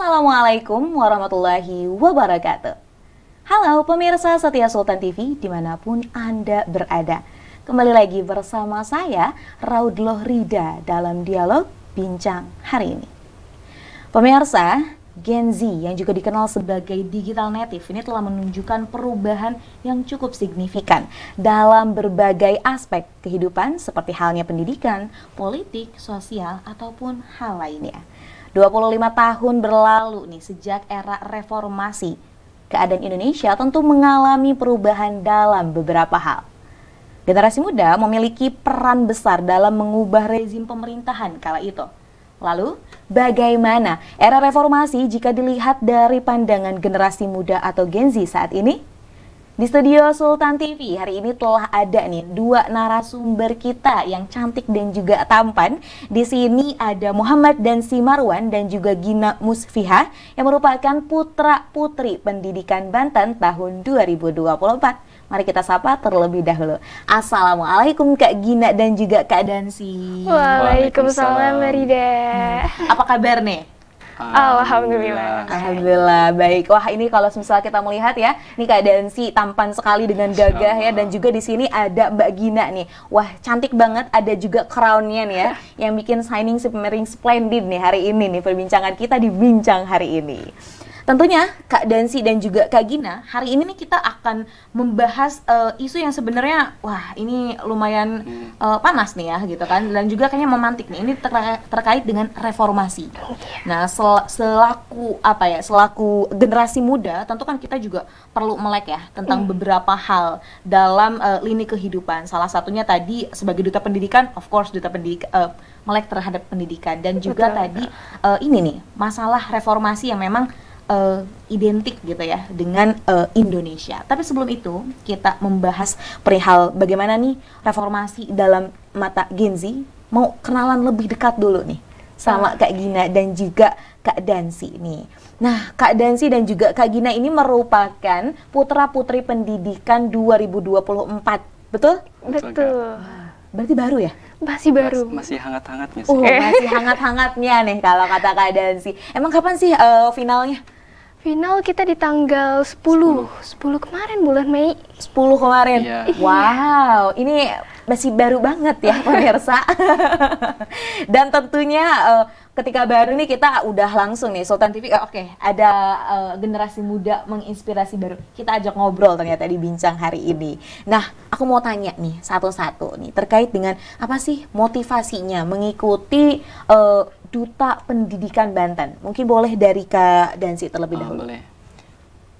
Assalamualaikum warahmatullahi wabarakatuh. Halo pemirsa setia Sultan TV dimanapun Anda berada. Kembali lagi bersama saya Raudloh Rida dalam dialog bincang hari ini. Pemirsa, Gen Z yang juga dikenal sebagai digital native ini telah menunjukkan perubahan yang cukup signifikan dalam berbagai aspek kehidupan seperti halnya pendidikan, politik, sosial, ataupun hal lainnya. 25 tahun berlalu nih sejak era reformasi, keadaan Indonesia tentu mengalami perubahan dalam beberapa hal. Generasi muda memiliki peran besar dalam mengubah rezim pemerintahan kala itu. Lalu, bagaimana era reformasi jika dilihat dari pandangan generasi muda atau Gen Z saat ini? Di studio Sultan TV hari ini telah ada nih dua narasumber kita yang cantik dan juga tampan. Di sini ada Muhammad Dansi Marwan dan juga Gina Musfiha yang merupakan putra-putri pendidikan Banten tahun 2024. Mari kita sapa terlebih dahulu. Assalamualaikum Kak Gina dan juga Kak Dansi. Waalaikumsalam Rida. Apa kabar nih? Alhamdulillah. Alhamdulillah baik. Wah ini kalau misalnya kita melihat ya, ini Kak Dansi tampan sekali dengan gagah ya, dan juga di sini ada Mbak Gina nih. Wah cantik banget, ada juga crownnya nih ya, yang bikin shining splendid nih hari ini nih perbincangan kita di bincang hari ini. Tentunya Kak Dansi dan juga Kak Gina, hari ini nih kita akan membahas isu yang sebenarnya wah ini lumayan panas nih ya gitu kan, dan juga kayaknya memantik nih. Ini terkait dengan reformasi. Nah, selaku generasi muda, tentu kan kita juga perlu melek ya tentang beberapa hal dalam lini kehidupan. Salah satunya tadi sebagai duta pendidikan, of course duta pendidikan melek terhadap pendidikan, dan juga tadi ini nih masalah reformasi yang memang identik gitu ya dengan Indonesia. Tapi sebelum itu kita membahas perihal bagaimana nih reformasi dalam mata Gen Z. Mau kenalan lebih dekat dulu nih sama Kak Gina dan juga Kak Dansi nih. Nah, Kak Dansi dan juga Kak Gina ini merupakan putra-putri pendidikan 2024, betul? Betul. Berarti baru ya? Masih baru. Masih hangat-hangatnya sih. Masih hangat-hangatnya nih kalau kata Kak Dansi. Emang kapan sih finalnya? Final kita di tanggal 10 kemarin, bulan Mei. 10 kemarin? Iya. Wow, ini masih baru banget ya pemirsa. Dan tentunya ketika baru nih kita udah langsung nih Sultan TV, oke, ada generasi muda menginspirasi baru. Kita ajak ngobrol ternyata di bincang hari ini. Nah, aku mau tanya nih satu-satu nih terkait dengan apa sih motivasinya mengikuti Duta Pendidikan Banten. Mungkin boleh dari Kak Dansi terlebih dahulu. Boleh.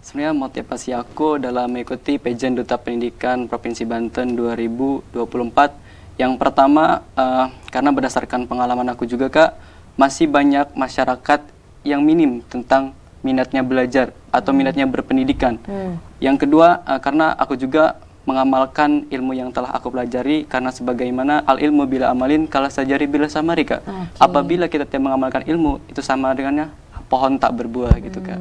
Sebenarnya motivasi aku dalam mengikuti pageant Duta Pendidikan Provinsi Banten 2024. Yang pertama, karena berdasarkan pengalaman aku juga Kak, masih banyak masyarakat yang minim tentang minatnya belajar atau minatnya berpendidikan. Yang kedua, karena aku juga mengamalkan ilmu yang telah aku pelajari, karena sebagaimana al ilmu bila amalin kalah sajari bila samari Kak. Apabila kita tidak mengamalkan ilmu, itu sama dengannya pohon tak berbuah gitu Kak.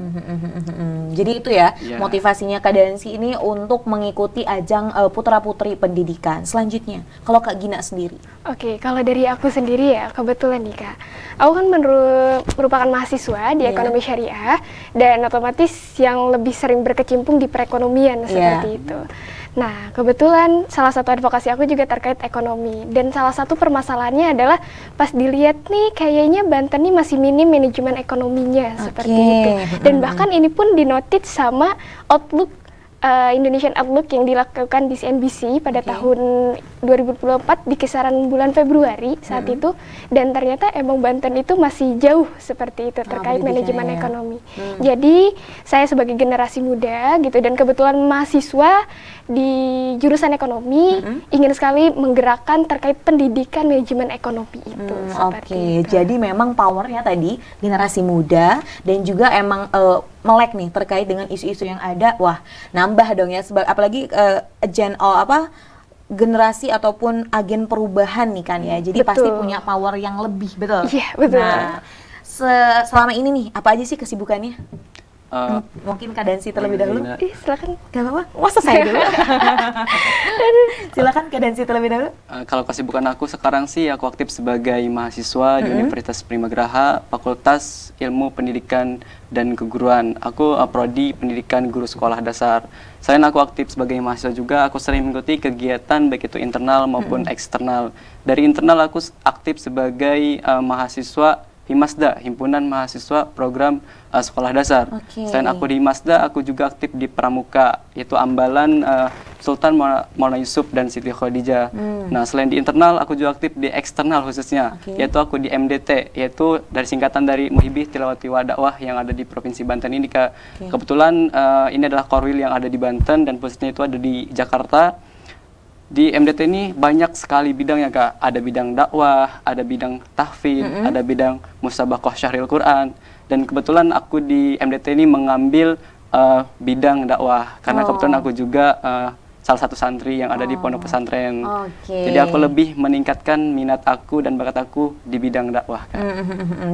Jadi itu ya motivasinya Kak Dansi ini untuk mengikuti ajang putra-putri pendidikan. Selanjutnya, kalau Kak Gina sendiri? Oke, kalau dari aku sendiri ya, kebetulan nih Kak, aku kan merupakan mahasiswa di ekonomi syariah, dan otomatis yang lebih sering berkecimpung di perekonomian seperti itu. Nah, kebetulan salah satu advokasi aku juga terkait ekonomi, dan salah satu permasalahannya adalah pas dilihat nih kayaknya Banten nih masih minim manajemen ekonominya seperti itu. Dan bahkan ini pun dinotit sama Outlook, Indonesian Outlook yang dilakukan di CNBC pada tahun 2024 di kisaran bulan Februari saat itu, dan ternyata emang Banten itu masih jauh seperti itu terkait manajemen ekonomi. Jadi saya sebagai generasi muda gitu, dan kebetulan mahasiswa di jurusan ekonomi, ingin sekali menggerakkan terkait pendidikan manajemen ekonomi itu. Oke, jadi memang powernya tadi generasi muda, dan juga emang melek nih terkait dengan isu-isu yang ada. Wah, nambah dong ya, apalagi generasi ataupun agen perubahan nih kan ya. Jadi pasti punya power yang lebih, betul? Iya, betul. Nah, selama ini nih apa aja sih kesibukannya? Mungkin Kak Dansi terlebih dahulu. Silakan. Gak apa-apa, masa saya dulu? Silakan Kak Dansi terlebih dahulu. Kalau kesibukan aku sekarang sih, aku aktif sebagai mahasiswa di Universitas Primagraha, Fakultas Ilmu Pendidikan dan Keguruan. Aku prodi Pendidikan Guru Sekolah Dasar. Selain aku aktif sebagai mahasiswa juga, aku sering mengikuti kegiatan baik itu internal maupun eksternal. Dari internal aku aktif sebagai mahasiswa Himasda, Himpunan Mahasiswa Program Sekolah Dasar. Selain aku di Himasda, aku juga aktif di Pramuka, yaitu Ambalan Sultan Maulana Yusuf dan Siti Khadijah. Nah, selain di internal, aku juga aktif di eksternal khususnya, yaitu aku di MDT, yaitu dari singkatan dari Muhibih Tilawati wa Dakwah yang ada di Provinsi Banten ini, Kak. Kebetulan ini adalah korwil yang ada di Banten dan pusatnya itu ada di Jakarta. Di MDT ini banyak sekali bidangnya, Kak. Ada bidang dakwah, ada bidang tahfidz, ada bidang musabaqah syahril Quran. Dan kebetulan aku di MDT ini mengambil bidang dakwah. Karena kebetulan aku juga salah satu santri yang ada di pondok pesantren. Jadi aku lebih meningkatkan minat aku dan bakat aku di bidang dakwah, Kak.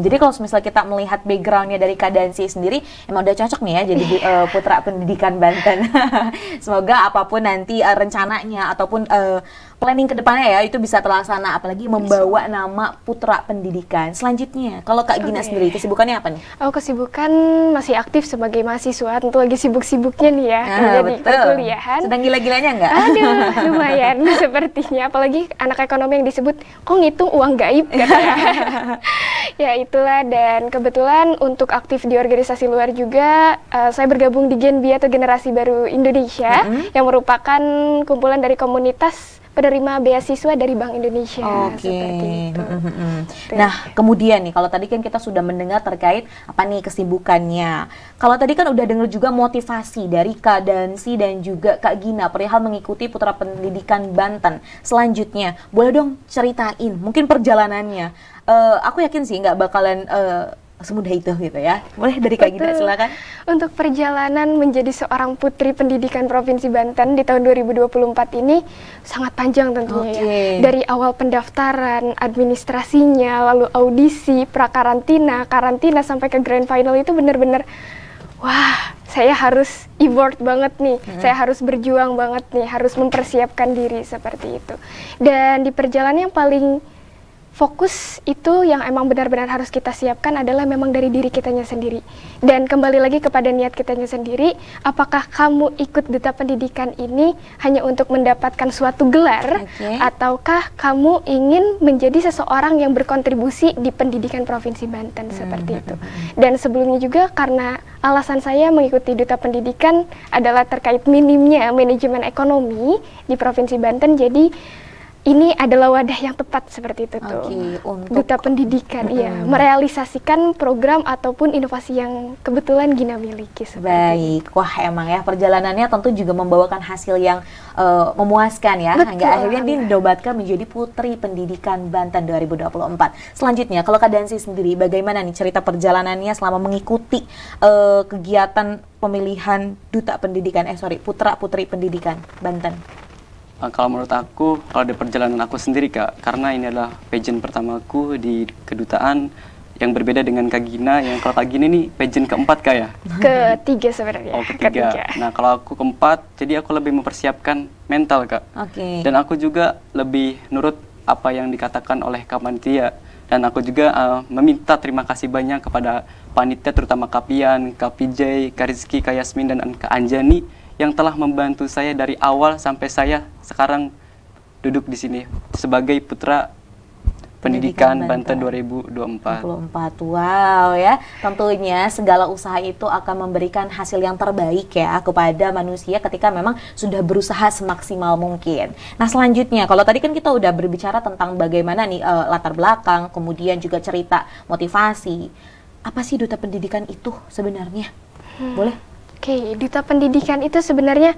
Jadi kalau misalnya kita melihat backgroundnya dari Kak Dansi sendiri, emang udah cocok nih ya jadi putra pendidikan Banten. Semoga apapun nanti rencananya ataupun planning kedepannya ya itu bisa terlaksana, apalagi membawa nama putra pendidikan. Selanjutnya, kalau Kak Gina sendiri kesibukannya apa nih? Aku kesibukan masih aktif sebagai mahasiswa, tentu lagi sibuk-sibuknya nih ya, jadi perkuliahan. Sedang gila-gilanya nggak? Aduh, lumayan sepertinya. Apalagi anak ekonomi yang disebut, kok ngitung uang gaib katanya. Ya itulah, dan kebetulan untuk aktif di organisasi luar juga, saya bergabung di Genbi atau Generasi Baru Indonesia, yang merupakan kumpulan dari komunitas penerima beasiswa dari Bank Indonesia. Seperti itu. Nah, kemudian nih, kalau tadi kan kita sudah mendengar terkait apa nih kesibukannya. Kalau tadi kan udah dengar juga motivasi dari Kak Dansi dan juga Kak Gina perihal mengikuti Putra Pendidikan Banten. Selanjutnya, boleh dong ceritain mungkin perjalanannya. Aku yakin sih nggak bakalan semudah itu gitu ya. Boleh dari Kak Gina, silakan. Untuk perjalanan menjadi seorang putri pendidikan Provinsi Banten di tahun 2024 ini sangat panjang tentunya ya. Dari awal pendaftaran, administrasinya, lalu audisi, prakarantina, karantina sampai ke grand final itu benar-benar wah, saya harus effort banget nih. Saya harus berjuang banget nih, harus mempersiapkan diri seperti itu. Dan di perjalanan yang paling fokus itu yang emang benar-benar harus kita siapkan adalah memang dari diri kitanya sendiri. Dan kembali lagi kepada niat kitanya sendiri, apakah kamu ikut duta pendidikan ini hanya untuk mendapatkan suatu gelar, ataukah kamu ingin menjadi seseorang yang berkontribusi di pendidikan Provinsi Banten, seperti itu. Dan sebelumnya juga karena alasan saya mengikuti duta pendidikan adalah terkait minimnya manajemen ekonomi di Provinsi Banten, jadi ini adalah wadah yang tepat seperti itu tuh. Untuk duta pendidikan, merealisasikan program ataupun inovasi yang kebetulan Gina miliki. Baik, wah emang ya perjalanannya tentu juga membawakan hasil yang memuaskan ya. Betul. Hingga akhirnya dia dinobatkan menjadi Putri Pendidikan Banten 2024. Selanjutnya, kalau Kak Dansi sendiri, bagaimana nih cerita perjalanannya selama mengikuti kegiatan pemilihan duta pendidikan, Putra Putri Pendidikan Banten? Kalau menurut aku, kalau di perjalanan aku sendiri, Kak, karena ini adalah pageant pertamaku di kedutaan yang berbeda dengan Kak Gina, yang kalau Kak Gina ini pageant keempat, Kak, ya? Ketiga sebenarnya. Oh, ketiga. Nah, kalau aku keempat, jadi aku lebih mempersiapkan mental, Kak. Dan aku juga lebih nurut apa yang dikatakan oleh panitia. Dan aku juga meminta terima kasih banyak kepada panitia, terutama Kak Pian, Kak PJ, Kak Rizky, Kak Yasmin, dan Kak Anjani, yang telah membantu saya dari awal sampai saya sekarang duduk di sini sebagai Putra Pendidikan Banten 2024. Wow ya, tentunya segala usaha itu akan memberikan hasil yang terbaik ya kepada manusia ketika memang sudah berusaha semaksimal mungkin. Nah selanjutnya, kalau tadi kan kita udah berbicara tentang bagaimana nih latar belakang, kemudian juga cerita motivasi. Apa sih duta pendidikan itu sebenarnya? Boleh? Duta pendidikan itu sebenarnya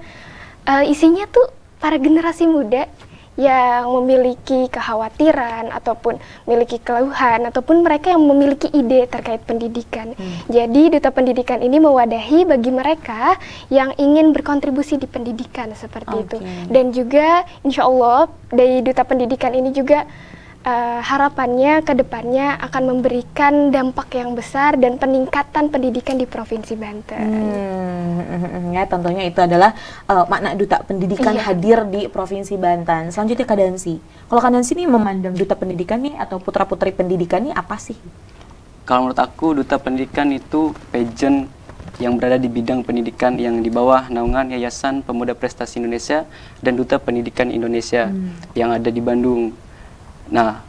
isinya tuh para generasi muda yang memiliki kekhawatiran ataupun memiliki keluhan ataupun mereka yang memiliki ide terkait pendidikan. Jadi duta pendidikan ini mewadahi bagi mereka yang ingin berkontribusi di pendidikan seperti itu. Dan juga insya Allah dari duta pendidikan ini juga harapannya ke depannya akan memberikan dampak yang besar dan peningkatan pendidikan di Provinsi Banten. Ya, tentunya itu adalah makna Duta Pendidikan hadir di Provinsi Banten. Selanjutnya Kak Dansi. Kalau Kak Dansi nih memandang Duta Pendidikan nih atau putra-putri pendidikan nih apa sih? Kalau menurut aku, Duta Pendidikan itu pageant yang berada di bidang pendidikan yang di bawah naungan Yayasan Pemuda Prestasi Indonesia dan Duta Pendidikan Indonesia yang ada di Bandung. Nah,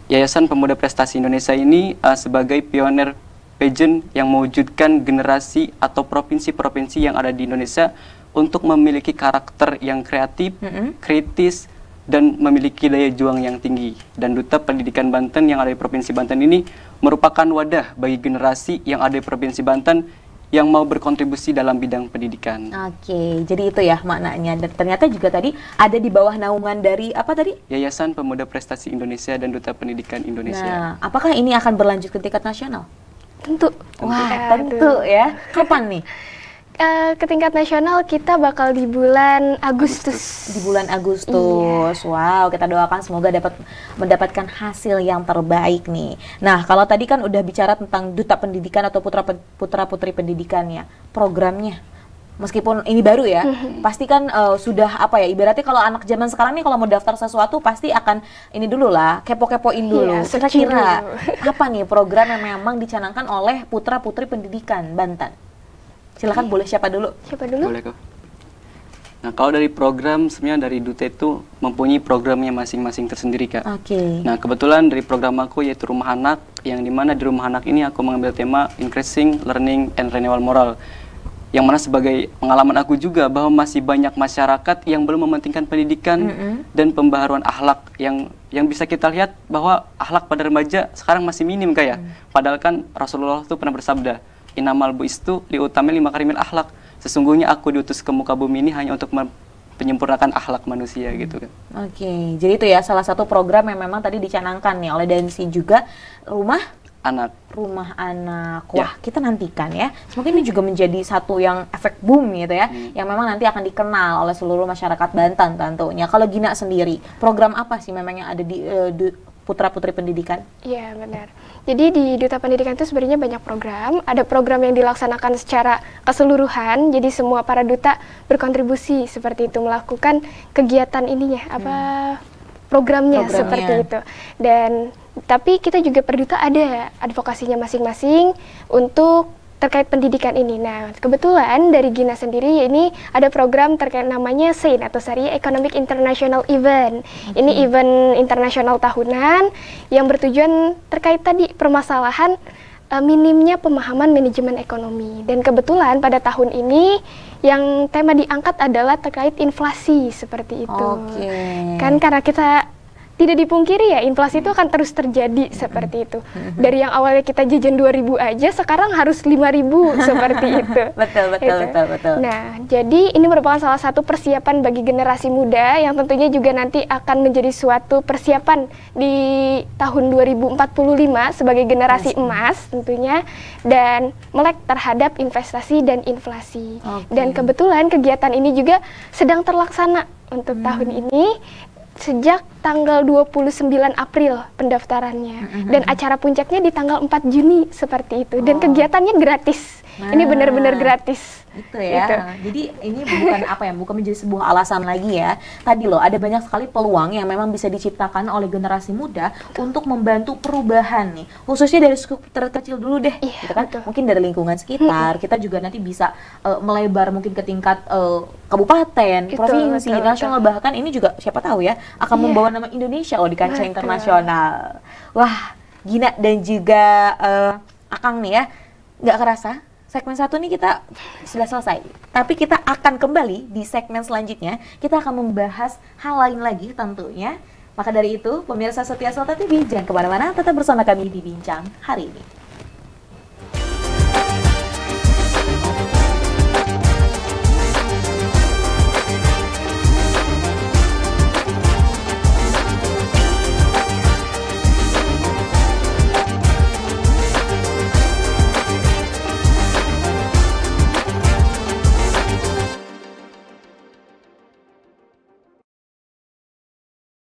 Yayasan Pemuda Prestasi Indonesia ini sebagai pionir pageant yang mewujudkan generasi atau provinsi-provinsi yang ada di Indonesia untuk memiliki karakter yang kreatif, kritis, dan memiliki daya juang yang tinggi. Dan Duta Pendidikan Banten yang ada di Provinsi Banten ini merupakan wadah bagi generasi yang ada di Provinsi Banten yang mau berkontribusi dalam bidang pendidikan. Oke, jadi itu ya maknanya. Dan ternyata juga tadi ada di bawah naungan dari apa tadi? Yayasan Pemuda Prestasi Indonesia dan Duta Pendidikan Indonesia. Nah, apakah ini akan berlanjut ke tingkat nasional? Tentu. Wah, tentu ya. Kapan nih? Ke tingkat nasional kita bakal di bulan Agustus. Di bulan Agustus. Wow, kita doakan semoga dapat mendapatkan hasil yang terbaik nih. Nah, kalau tadi kan udah bicara tentang Duta Pendidikan atau putra-putri pendidikannya, programnya. Meskipun ini baru ya, pasti kan sudah apa ya, ibaratnya kalau anak zaman sekarang nih kalau mau daftar sesuatu pasti akan ini dulu lah, kepo-kepoin dulu. Kira-kira apa nih program yang memang dicanangkan oleh putra-putri pendidikan Banten? Silakan, boleh siapa dulu? Siapa dulu? Boleh kok. Nah, kalau dari program, sebenarnya dari Duta itu mempunyai programnya masing-masing tersendiri, Kak. Oke. Nah, kebetulan dari program aku yaitu Rumah Anak, yang dimana di Rumah Anak ini aku mengambil tema Increasing Learning and Renewal Moral. Yang mana sebagai pengalaman aku juga bahwa masih banyak masyarakat yang belum mementingkan pendidikan dan pembaharuan akhlak yang bisa kita lihat bahwa akhlak pada remaja sekarang masih minim, Kak ya. Padahal kan Rasulullah itu pernah bersabda, Innamal bu'istu liutamil makarimil akhlak. Sesungguhnya aku diutus ke muka bumi ini hanya untuk menyempurnakan akhlak manusia gitu kan. Oke, jadi itu ya salah satu program yang memang tadi dicanangkan nih oleh Dansi juga, Rumah Anak. Wah, kita nantikan ya. Semoga ini juga menjadi satu yang efek boom gitu ya, yang memang nanti akan dikenal oleh seluruh masyarakat Banten tentunya. Kalau Gina sendiri, program apa sih memang yang ada di putra-putri pendidikan? Iya, benar. Jadi di Duta Pendidikan itu sebenarnya banyak program. Ada program yang dilaksanakan secara keseluruhan. Jadi semua para duta berkontribusi seperti itu, melakukan kegiatan ininya, programnya seperti itu. Dan tapi kita juga per duta ada advokasinya masing-masing untuk terkait pendidikan ini. Nah, kebetulan dari Gina sendiri ini ada program terkait namanya SAIN atau Syariah Economic International Event. Ini event internasional tahunan yang bertujuan terkait tadi permasalahan minimnya pemahaman manajemen ekonomi. Dan kebetulan pada tahun ini yang tema diangkat adalah terkait inflasi seperti itu. Kan karena kita tidak dipungkiri ya, inflasi itu akan terus terjadi seperti itu. Dari yang awalnya kita jajan 2.000 aja, sekarang harus 5.000 seperti itu. Betul. Nah, jadi ini merupakan salah satu persiapan bagi generasi muda yang tentunya juga nanti akan menjadi suatu persiapan di tahun 2045 sebagai generasi emas tentunya, dan melek terhadap investasi dan inflasi. Dan kebetulan kegiatan ini juga sedang terlaksana untuk tahun ini. Sejak tanggal 29 April pendaftarannya, dan acara puncaknya di tanggal 4 Juni seperti itu, dan kegiatannya gratis. Ini benar-benar gratis. Itu ya. Jadi ini bukan menjadi sebuah alasan lagi ya. Tadi loh ada banyak sekali peluang yang memang bisa diciptakan oleh generasi muda untuk membantu perubahan nih. Khususnya dari skup terkecil dulu deh, gitu kan. Mungkin dari lingkungan sekitar, kita juga nanti bisa melebar mungkin ke tingkat kabupaten, provinsi, nasional, bahkan ini juga siapa tahu ya akan membawa nama Indonesia di kancah internasional. Wah, Gina dan juga Akang nih ya, nggak kerasa segmen 1 nih kita sudah selesai. Tapi kita akan kembali di segmen selanjutnya. Kita akan membahas hal lain lagi tentunya. Maka dari itu, pemirsa setia Sultan TV, jangan kemana-mana, tetap bersama kami di Bincang hari ini.